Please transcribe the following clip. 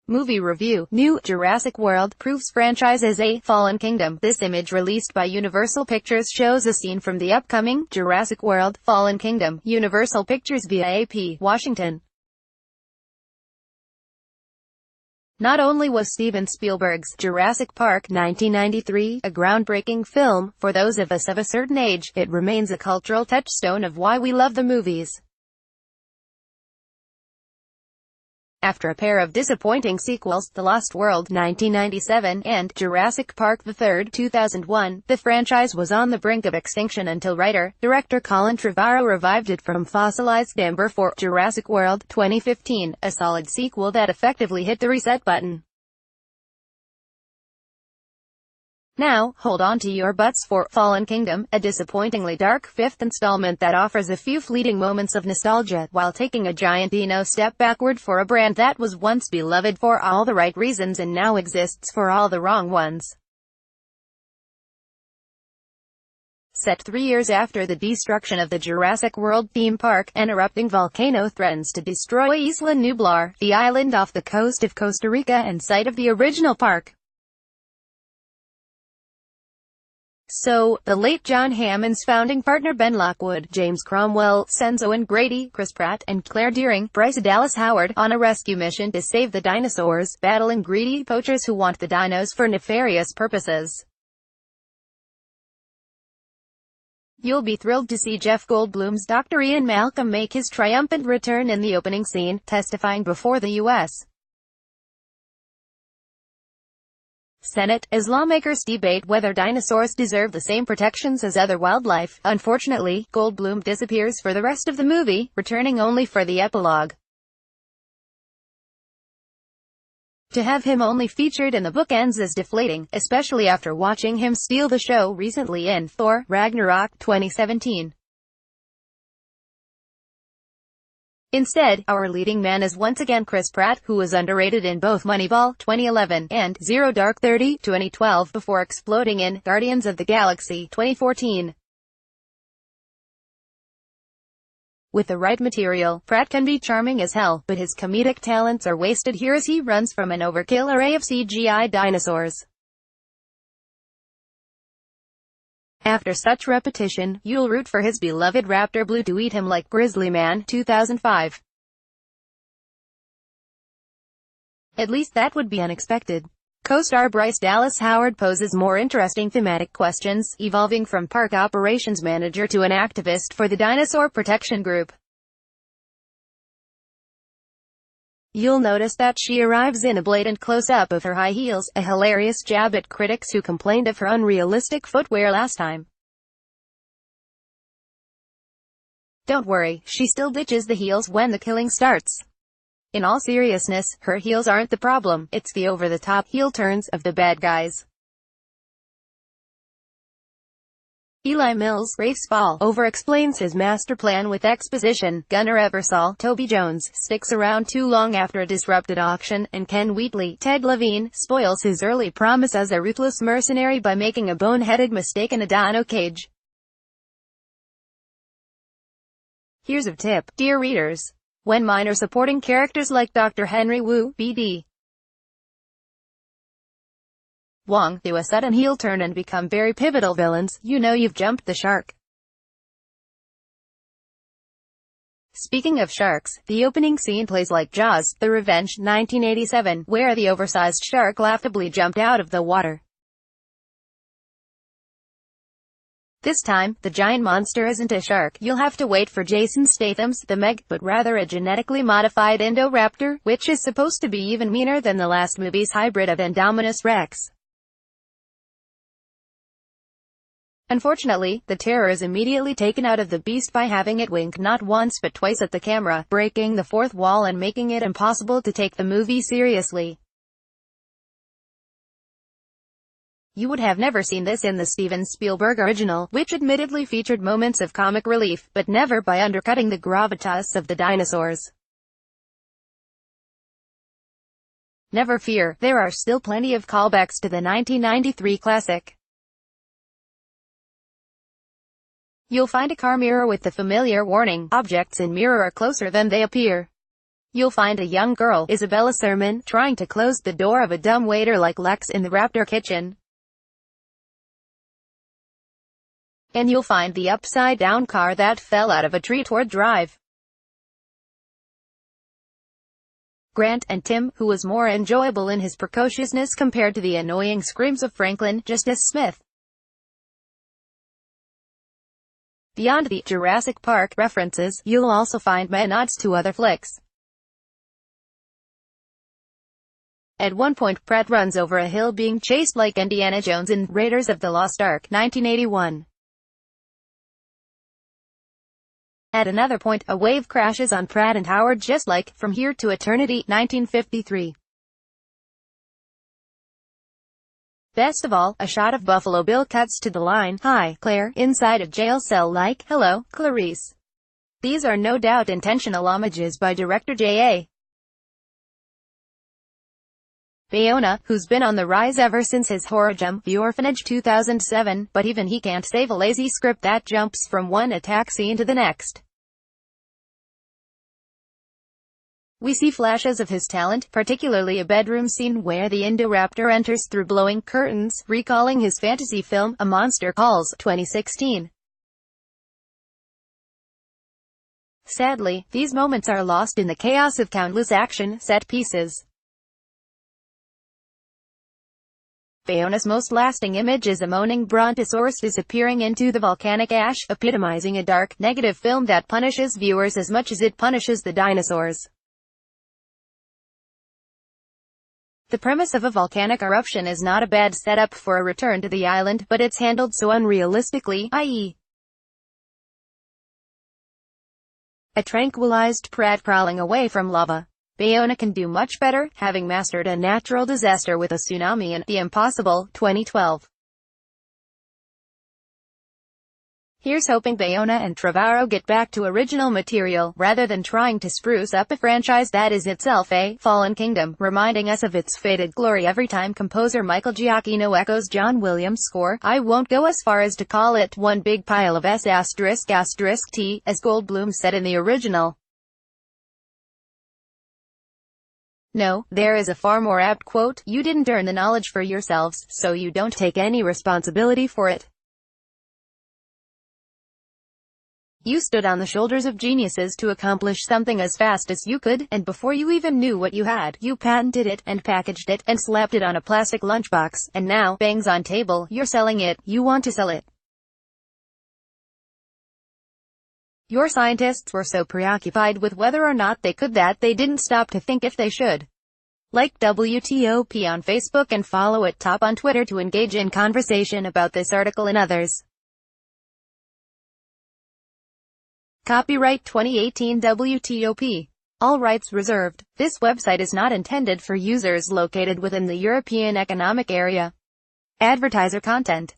Movie review. New Jurassic World proves franchise is a fallen kingdom. This image released by Universal Pictures shows a scene from the upcoming Jurassic World Fallen Kingdom. Universal Pictures via AP, Washington. Not only was Steven Spielberg's Jurassic Park 1993 a groundbreaking film for those of us of a certain age, it remains a cultural touchstone of why we love the movies. After a pair of disappointing sequels, The Lost World 1997 and Jurassic Park III 2001, the franchise was on the brink of extinction until writer-director Colin Trevorrow revived it from fossilized ember for Jurassic World 2015, a solid sequel that effectively hit the reset button. Now, hold on to your butts for Fallen Kingdom, a disappointingly dark fifth installment that offers a few fleeting moments of nostalgia, while taking a giant dino step backward for a brand that was once beloved for all the right reasons and now exists for all the wrong ones. Set 3 years after the destruction of the Jurassic World theme park, an erupting volcano threatens to destroy Isla Nublar, the island off the coast of Costa Rica and site of the original park. So, the late John Hammond's founding partner Ben Lockwood, James Cromwell, sends Owen Grady, Chris Pratt, and Claire Dearing, Bryce Dallas Howard, on a rescue mission to save the dinosaurs, battling greedy poachers who want the dinos for nefarious purposes. You'll be thrilled to see Jeff Goldblum's Dr. Ian Malcolm make his triumphant return in the opening scene, testifying before the U.S. Senate, as lawmakers debate whether dinosaurs deserve the same protections as other wildlife. Unfortunately, Goldblum disappears for the rest of the movie, returning only for the epilogue. To have him only featured in the bookends is deflating, especially after watching him steal the show recently in Thor: Ragnarok 2017. Instead, our leading man is once again Chris Pratt, who was underrated in both Moneyball 2011 and Zero Dark 30 2012 before exploding in Guardians of the Galaxy 2014. With the right material, Pratt can be charming as hell, but his comedic talents are wasted here as he runs from an overkill array of CGI dinosaurs. After such repetition, you'll root for his beloved Raptor Blue to eat him like Grizzly Man 2005. At least that would be unexpected. Co-star Bryce Dallas Howard poses more interesting thematic questions, evolving from park operations manager to an activist for the dinosaur protection group. You'll notice that she arrives in a blatant close-up of her high heels, a hilarious jab at critics who complained of her unrealistic footwear last time. Don't worry, she still ditches the heels when the killing starts. In all seriousness, her heels aren't the problem, it's the over-the-top heel turns of the bad guys. Eli Mills, Rafe Spall, over-explains his master plan with exposition. Gunnar Eversole, Toby Jones, sticks around too long after a disrupted auction, and Ken Wheatley, Ted Levine, spoils his early promise as a ruthless mercenary by making a boneheaded mistake in a dino cage. Here's a tip, dear readers. When minor supporting characters like Dr. Henry Wu, B.D. Wong do a sudden heel turn and become very pivotal villains, you know you've jumped the shark. Speaking of sharks, the opening scene plays like Jaws: The Revenge 1987, where the oversized shark laughably jumped out of the water. This time, the giant monster isn't a shark. You'll have to wait for Jason Statham's The Meg, but rather a genetically modified Indoraptor, which is supposed to be even meaner than the last movie's hybrid of Indominus Rex. Unfortunately, the terror is immediately taken out of the beast by having it wink not once but twice at the camera, breaking the fourth wall and making it impossible to take the movie seriously. You would have never seen this in the Steven Spielberg original, which admittedly featured moments of comic relief, but never by undercutting the gravitas of the dinosaurs. Never fear, there are still plenty of callbacks to the 1993 classic. You'll find a car mirror with the familiar warning, "Objects in mirror are closer than they appear." You'll find a young girl, Isabella Sermon, trying to close the door of a dumb waiter like Lex in the Raptor kitchen. And you'll find the upside-down car that fell out of a tree toward Drive. Grant and Tim, who was more enjoyable in his precociousness compared to the annoying screams of Franklin, just as Smith. Beyond the Jurassic Park references, you'll also find meta nods to other flicks. At one point Pratt runs over a hill being chased like Indiana Jones in Raiders of the Lost Ark, 1981. At another point, a wave crashes on Pratt and Howard just like From Here to Eternity, 1953. Best of all, a shot of Buffalo Bill cuts to the line, "Hi, Claire," inside a jail cell like, "Hello, Clarice." These are no doubt intentional homages by director J.A. Bayona, who's been on the rise ever since his horror gem, The Orphanage 2007, but even he can't save a lazy script that jumps from one attack scene to the next. We see flashes of his talent, particularly a bedroom scene where the Indoraptor enters through blowing curtains, recalling his fantasy film, A Monster Calls, 2016. Sadly, these moments are lost in the chaos of countless action set pieces. Bayona's most lasting image is a moaning brontosaurus disappearing into the volcanic ash, epitomizing a dark, negative film that punishes viewers as much as it punishes the dinosaurs. The premise of a volcanic eruption is not a bad setup for a return to the island, but it's handled so unrealistically, i.e. a tranquilized Pratt crawling away from lava. Bayona can do much better, having mastered a natural disaster with a tsunami in The Impossible, 2012. Here's hoping Bayona and Trevorrow get back to original material, rather than trying to spruce up a franchise that is itself a fallen kingdom, reminding us of its faded glory every time composer Michael Giacchino echoes John Williams' score. I won't go as far as to call it one big pile of S******T, as Goldblum said in the original. No, there is a far more apt quote: "You didn't earn the knowledge for yourselves, so you don't take any responsibility for it. You stood on the shoulders of geniuses to accomplish something as fast as you could, and before you even knew what you had, you patented it, and packaged it, and slapped it on a plastic lunchbox, and now, bangs on table, you're selling it, you want to sell it. Your scientists were so preoccupied with whether or not they could that they didn't stop to think if they should." Like WTOP on Facebook and follow at Top on Twitter to engage in conversation about this article and others. Copyright 2018 WTOP. All rights reserved. This website is not intended for users located within the European Economic Area. Advertiser content.